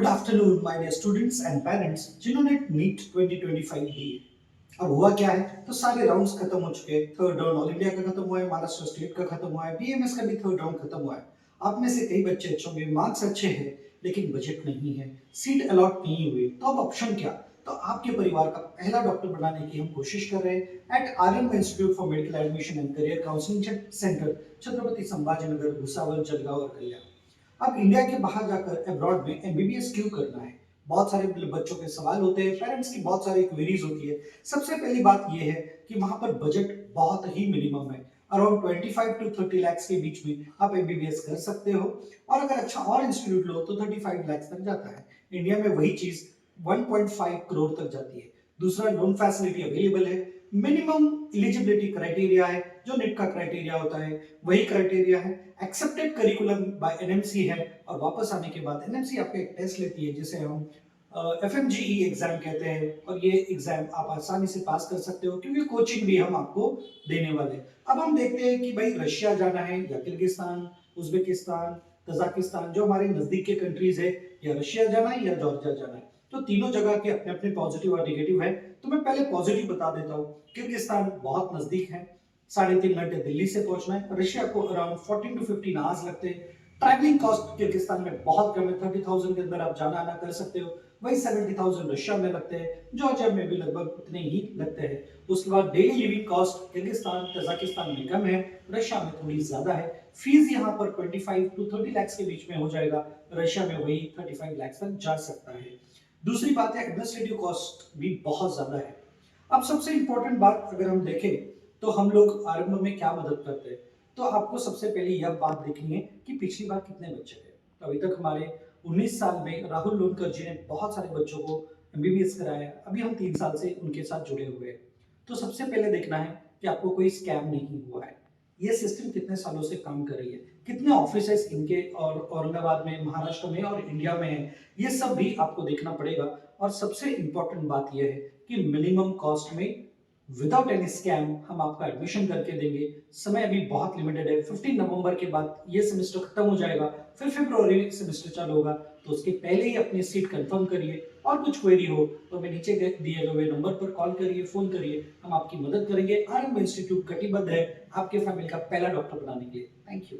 Good afternoon my dear students and parents जिन्होंने NEET 2025 दी है। अब हुआ क्या है, तो सारे राउंड्स खत्म हो चुके हैं। थर्ड राउंड ऑल इंडिया का खत्म हुआ है, महाराष्ट्र स्टेट का खत्म हुआ है, बीएमएस का भी थर्ड राउंड खत्म हुआ है। आप में से कई बच्चे अच्छों के मार्क्स अच्छे हैं लेकिन बजट नहीं है, सीट अलॉट नहीं हुई, तो अब ऑप्शन क्या? तो आपके परिवार का पहला डॉक्टर बनाने की हम कोशिश कर रहे हैं at Aryan institute for medical admission and career counselling centre, Chhatrapati Sambhajinagar, Bhusawal, Jalgaon और कल्याण। अब इंडिया के बाहर जाकर अब्रॉड में एमबीबीएस क्यों करना है? बहुत सारे बच्चों के सवाल होते हैं, पेरेंट्स की बहुत सारी क्वेरीज होती है। सबसे पहली बात यह है कि वहां पर बजट बहुत ही मिनिमम है। अराउंड 25 टू 30 लाख के बीच में आप एमबीबीएस कर सकते हो, और अगर अच्छा और इंस्टीट्यूट लो तो 35 लाख तक जाता है। इंडिया में वही चीज 1.5 करोड़ तक जाती है। दूसरा, लोन फैसिलिटी अवेलेबल है। मिनिमम एलिजिबिलिटी क्राइटेरिया है, जो नेट का क्राइटेरिया होता है वही क्राइटेरिया है। एक्सेप्टेड करिकुलम बाय एनएमसी है, और वापस आने के बाद एनएमसी आपका एक टेस्ट लेती है जिसे हम एफएमजीई एग्जाम कहते हैं, और ये एग्जाम आप आसानी से पास कर सकते हो क्योंकि कोचिंग भी हम आपको देने वाले हैं। अब हम देखते हैं कि भाई रशिया जाना है या किर्गिस्तान, उज्बेकिस्तान, कजाकिस्तान, जो हमारे नजदीक के कंट्रीज है, या रशिया जाना है या जॉर्जिया जाना है। तो तीनों जगह के अपने अपने पॉजिटिव और नेगेटिव है। तो मैं पहले पॉजिटिव बता देता हूँ। किर्गिस्तान बहुत नजदीक है, 3.5 घंटे दिल्ली से पहुंचना है। रशिया को अराउंड 14 टू 15 आवर्स लगते हैं। ट्रैवलिंग कॉस्ट किर्गिस्तान में बहुत कम है, 30,000 के अंदर आप जाना आना कर सकते हो। वही 70,000 रशिया में लगते हैं, जॉर्जिया में भी लगभग उतने ही लगते हैं। उसके बाद daily living cost Kyrgyzstan, Kazakhstan में कम है, रशिया में थोड़ी ज्यादा है। फीस यहाँ पर 25 टू 30 लाख के बीच में हो जाएगा, रशिया में वही 35 लाख तक जा सकता है। दूसरी बात है, एडमिनिस्ट्रेटिव कॉस्ट भी बहुत ज्यादा है। अब सबसे इंपॉर्टेंट बात अगर हम देखें तो हम लोग आरंभ में क्या मदद करते हैं, तो आपको सबसे पहले यह बात देखनी है कि पिछली बार कितने बच्चे थे। तो अभी तक हमारे 19 साल में राहुल लोनकर जी ने बहुत सारे बच्चों को एमबीबीएस कराया। अभी हम 3 साल से उनके साथ जुड़े हुए हैं। तो सबसे पहले देखना है कि आपको कोई स्कैम नहीं हुआ है, ये सिस्टम कितने सालों से काम कर रही है, कितने ऑफिसेस इनके और औरंगाबाद में, महाराष्ट्र में और इंडिया में है, ये सब भी आपको देखना पड़ेगा। और सबसे इंपॉर्टेंट बात यह है कि मिनिमम कॉस्ट में विदाउट एनी स्कैम हम आपका एडमिशन करके देंगे। समय अभी बहुत लिमिटेड है, 15 नवंबर के बाद ये सेमेस्टर खत्म हो जाएगा, फिर फरवरी सेमेस्टर चालू होगा। तो उसके पहले ही अपनी सीट कंफर्म करिए, और कुछ क्वेरी हो तो हमें नीचे दिए हुए नंबर पर कॉल करिए, फोन करिए, हम आपकी मदद करेंगे। आरंभ इंस्टीट्यूट कटिबद्ध है आपके फैमिली का पहला डॉक्टर बनाने के लिए। Thank you.